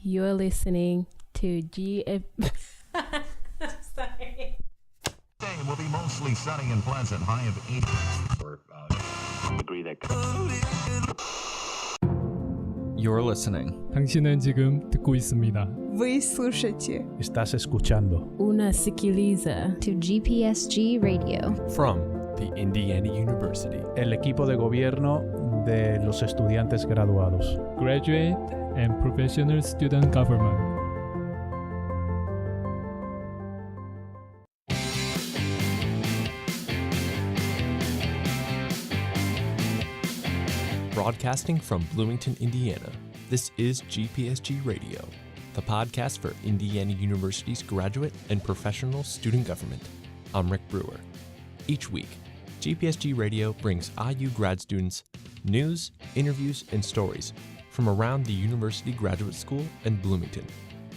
You're listening to Sorry. Today will be mostly sunny and pleasant, high of 80. Degree that. You're listening. 당신은 지금 듣고 있습니다. Вы слушаете. Estás escuchando. Unasikiliza to GPSG Radio. From the Indiana University. El equipo de gobierno de los estudiantes graduados. Graduate and Professional Student Government. Broadcasting from Bloomington, Indiana, this is GPSG Radio, the podcast for Indiana University's graduate and professional student government. I'm Rick Brewer. Each week, GPSG Radio brings IU grad students news, interviews, and stories from around the University Graduate School and Bloomington,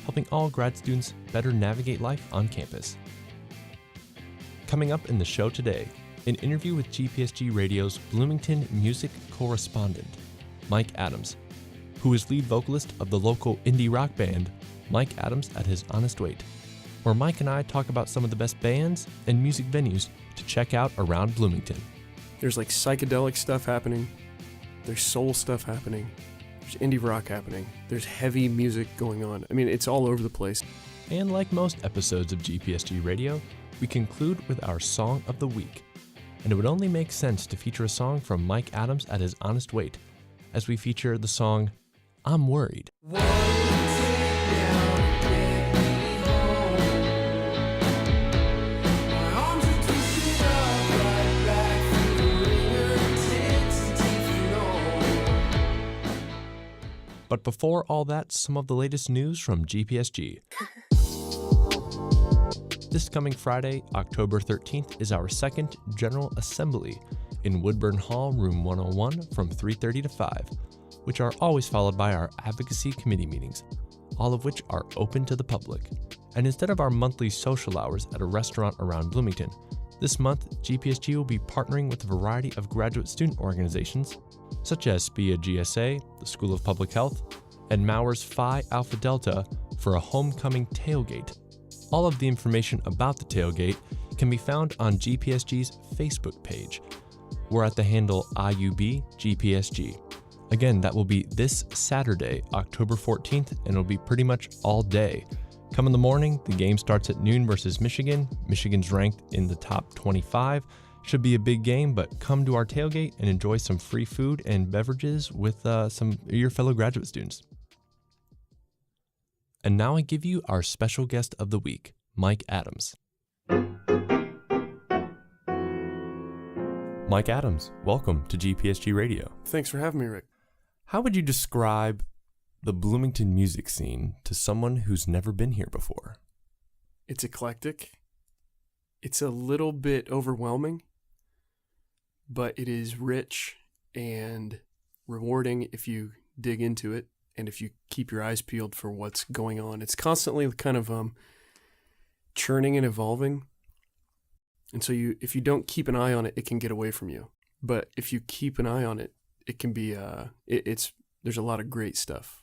helping all grad students better navigate life on campus. Coming up in the show today, an interview with GPSG Radio's Bloomington music correspondent, Mike Adams, who is lead vocalist of the local indie rock band, Mike Adams at His Honest Weight, where Mike and I talk about some of the best bands and music venues to check out around Bloomington. There's like psychedelic stuff happening, there's soul stuff happening, there's indie rock happening, there's heavy music going on. I mean, it's all over the place. And like most episodes of GPSG Radio, we conclude with our Song of the Week. And it would only make sense to feature a song from Mike Adams at His Honest Weight, as we feature the song, I'm Worried. But before all that, some of the latest news from GPSG. This coming Friday, October 13th, is our second General Assembly in Woodburn Hall, Room 101 from 3:30 to 5, which are always followed by our Advocacy Committee meetings, all of which are open to the public. And instead of our monthly social hours at a restaurant around Bloomington, this month GPSG will be partnering with a variety of graduate student organizations, such as SPIA GSA, the School of Public Health, and Mauer's Phi Alpha Delta for a homecoming tailgate. All of the information about the tailgate can be found on GPSG's Facebook page. We're at the handle IUB-GPSG. Again, that will be this Saturday, October 14th, and it'll be pretty much all day. Come in the morning, the game starts at noon versus Michigan. Michigan's ranked in the top 25. Should be a big game, but come to our tailgate and enjoy some free food and beverages with some of your fellow graduate students. And now I give you our special guest of the week, Mike Adams. Mike Adams, welcome to GPSG Radio. Thanks for having me, Rick. How would you describe the Bloomington music scene to someone who's never been here before? It's eclectic. It's a little bit overwhelming, but it is rich and rewarding if you dig into it. And if you keep your eyes peeled for what's going on, it's constantly kind of churning and evolving. And so if you don't keep an eye on it, it can get away from you. But if you keep an eye on it, it can be there's a lot of great stuff.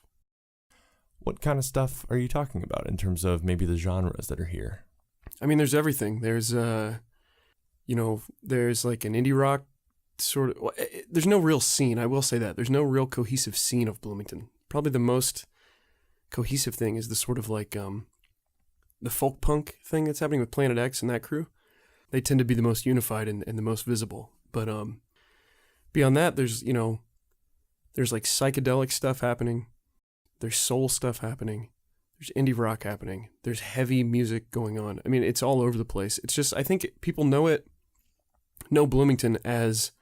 What kind of stuff are you talking about in terms of maybe the genres that are here? I mean, there's everything. There's there's like an indie rock sort of. There's no real scene. I will say that there's no real cohesive scene of Bloomington. Probably the most cohesive thing is the sort of like the folk punk thing that's happening with Planet X and that crew. They tend to be the most unified and the most visible. But beyond that, there's like psychedelic stuff happening. There's soul stuff happening. There's indie rock happening. There's heavy music going on. I mean, it's all over the place. It's just, I think people know Bloomington as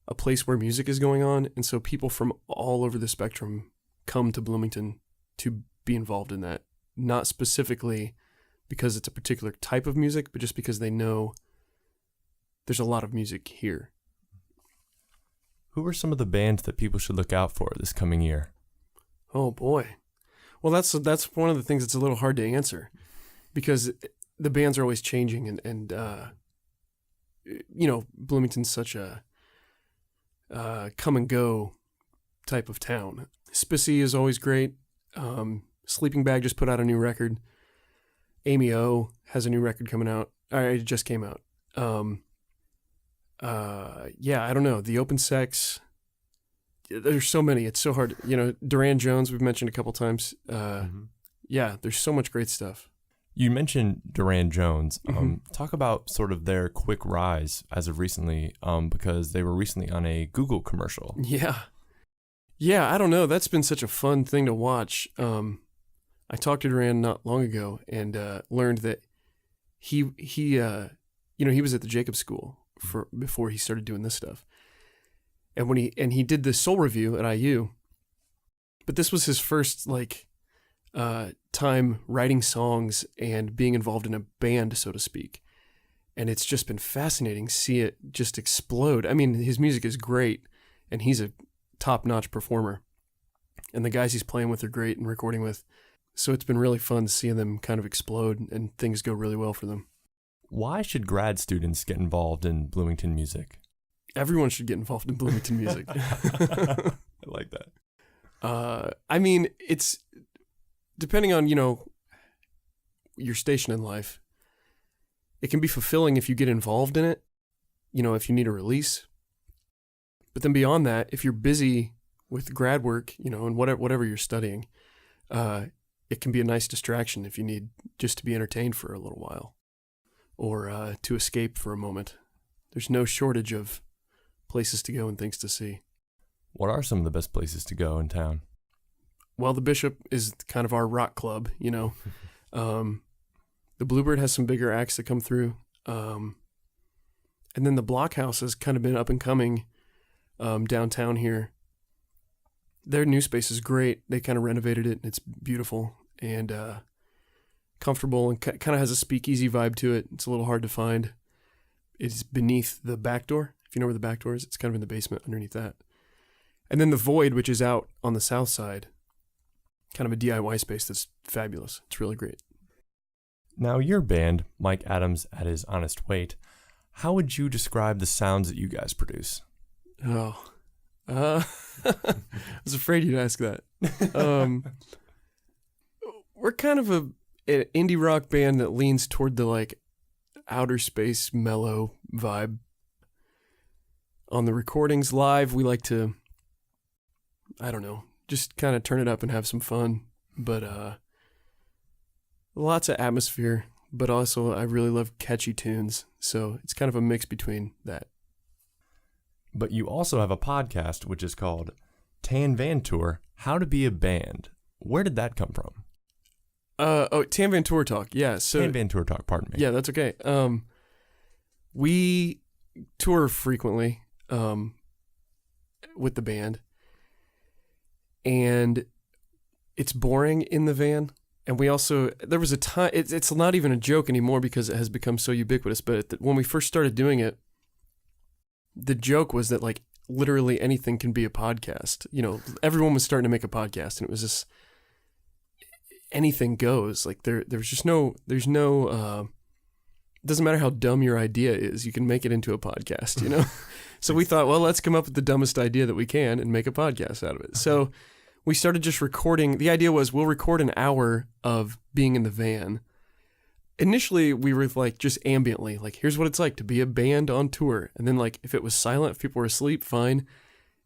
a place where music is going on. And so people from all over the spectrum come to Bloomington to be involved in that. Not specifically because it's a particular type of music, but just because they know there's a lot of music here. Who are some of the bands that people should look out for this coming year? Oh boy. Well, that's one of the things that's a little hard to answer because the bands are always changing and Bloomington's such a come and go type of town. Spissy is always great. Sleeping Bag just put out a new record. Amy O has a new record coming out. It just came out. Yeah, I don't know. The Open Sex. There's so many. It's so hard. Duran Jones, we've mentioned a couple times. Yeah, there's so much great stuff. You mentioned Duran Jones. Mm-hmm. Talk about sort of their quick rise as of recently, because they were recently on a Google commercial. Yeah. Yeah, I don't know. That's been such a fun thing to watch. I talked to Duran not long ago and learned that he was at the Jacobs School before he started doing this stuff. And when he did the Soul Review at IU, but this was his first time writing songs and being involved in a band, so to speak. And it's just been fascinating to see it just explode. I mean, his music is great and he's a top-notch performer. And the guys he's playing with are great and recording with. So it's been really fun seeing them kind of explode and things go really well for them. Why should grad students get involved in Bloomington music? Everyone should get involved in Bloomington music. I like that. I mean, it's depending on, your station in life. It can be fulfilling if you get involved in it, if you need a release. But then beyond that, if you're busy with grad work, and whatever you're studying, it can be a nice distraction if you need just to be entertained for a little while or to escape for a moment. There's no shortage of places to go and things to see. What are some of the best places to go in town? Well, the Bishop is kind of our rock club, The Bluebird has some bigger acts that come through. And then the Blockhouse has kind of been up and coming downtown here. Their new space is great. They kind of renovated it, and it's beautiful and comfortable and kind of has a speakeasy vibe to it. It's a little hard to find. It's beneath the back door. If you know where the back door is, it's kind of in the basement underneath that. And then the Void, which is out on the south side, kind of a DIY space that's fabulous. It's really great. Now, your band, Mike Adams at His Honest Weight, how would you describe the sounds that you guys produce? Oh, I was afraid you'd ask that. We're kind of an indie rock band that leans toward the outer space mellow vibe. On the recordings live, we like to, I don't know, just kind of turn it up and have some fun. But lots of atmosphere, but also I really love catchy tunes. So it's kind of a mix between that. But you also have a podcast which is called Tan Van Tour, How to Be a Band. Where did that come from? Tan Van Tour Talk. Yeah. So Tan Van Tour Talk, pardon me. Yeah, that's okay. We tour frequently with the band, and it's boring in the van. And we also, there was a time, it's not even a joke anymore because it has become so ubiquitous, but when we first started doing it, the joke was that literally anything can be a podcast. Everyone was starting to make a podcast, and it was just anything goes. There's no, it doesn't matter how dumb your idea is, you can make it into a podcast, So we thought, well, let's come up with the dumbest idea that we can and make a podcast out of it. So we started just recording. The idea was we'll record an hour of being in the van. Initially, we were just ambiently, here's what it's like to be a band on tour. And then if it was silent, if people were asleep, fine.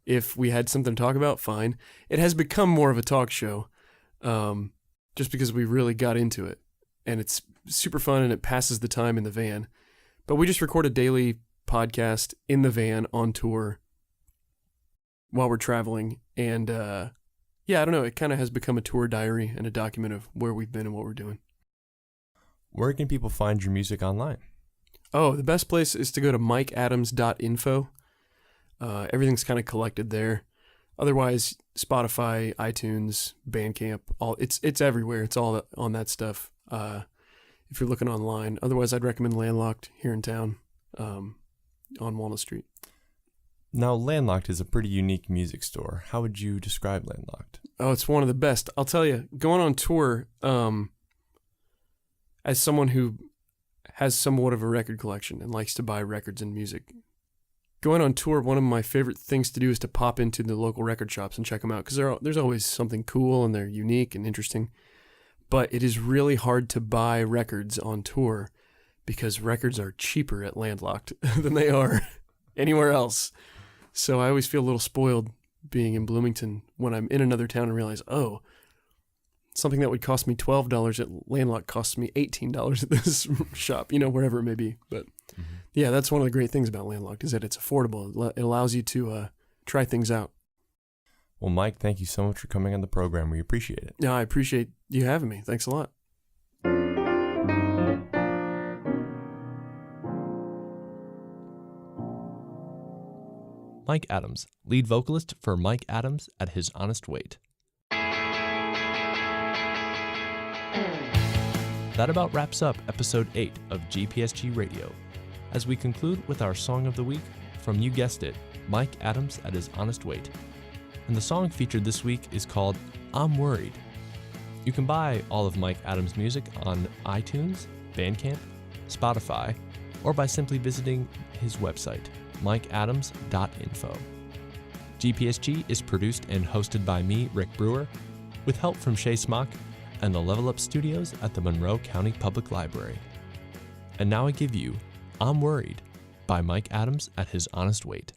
If we had something to talk about, fine. It has become more of a talk show just because we really got into it. And it's super fun and it passes the time in the van. But we just record a daily podcast in the van on tour while we're traveling. And I don't know. It kind of has become a tour diary and a document of where we've been and what we're doing. Where can people find your music online? Oh, the best place is to go to mikeadams.info. Everything's kind of collected there. Otherwise, Spotify, iTunes, Bandcamp, it's everywhere. It's all on that stuff if you're looking online. Otherwise, I'd recommend Landlocked here in town on Walnut Street. Now, Landlocked is a pretty unique music store. How would you describe Landlocked? Oh, it's one of the best. I'll tell you, going on tour, as someone who has somewhat of a record collection and likes to buy records and music, going on tour, one of my favorite things to do is to pop into the local record shops and check them out because there's always something cool and they're unique and interesting. But it is really hard to buy records on tour because records are cheaper at Landlocked than they are anywhere else. So I always feel a little spoiled being in Bloomington when I'm in another town and realize, oh, something that would cost me $12 at Landlocked costs me $18 at this shop, wherever it may be. But yeah, that's one of the great things about Landlocked is that it's affordable. It allows you to try things out. Well, Mike, thank you so much for coming on the program. We appreciate it. Yeah, I appreciate you having me. Thanks a lot. Mike Adams, lead vocalist for Mike Adams at His Honest Weight. That about wraps up episode 8 of GPSG Radio, as we conclude with our song of the week from, you guessed it, Mike Adams at His Honest Weight. And the song featured this week is called I'm Worried. You can buy all of Mike Adams' music on iTunes, Bandcamp, Spotify, or by simply visiting his website, mikeadams.info. GPSG is produced and hosted by me, Rick Brewer, with help from Shay Smock and the Level Up Studios at the Monroe County Public Library. And now I give you I'm Worried by Mike Adams at His Honest Weight.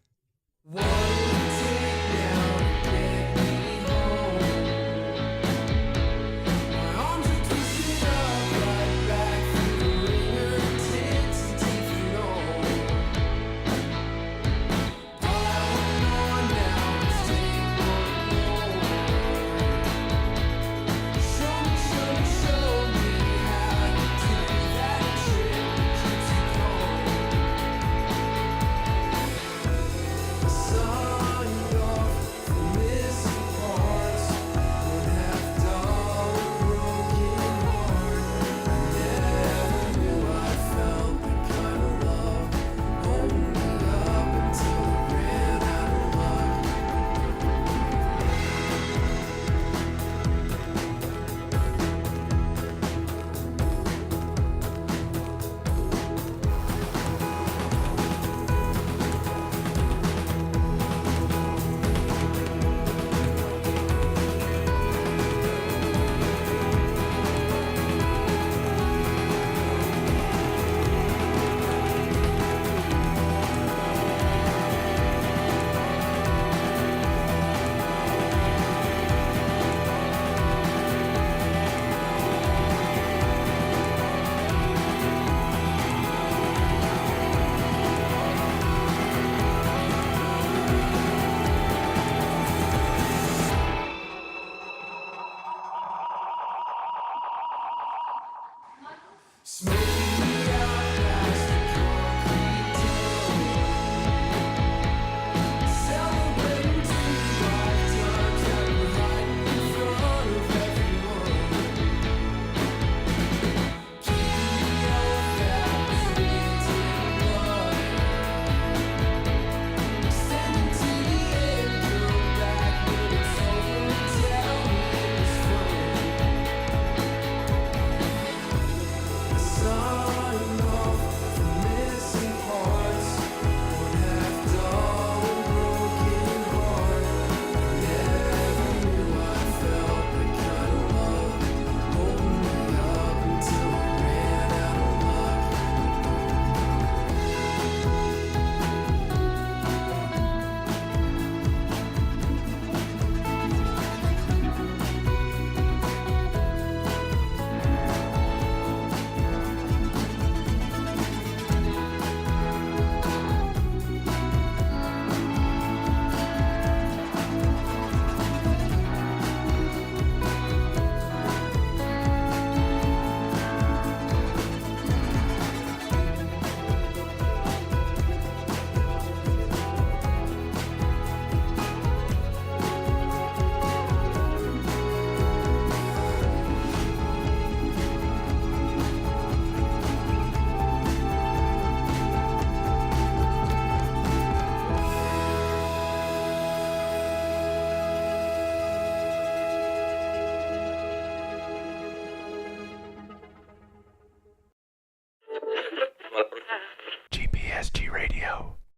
Smoke.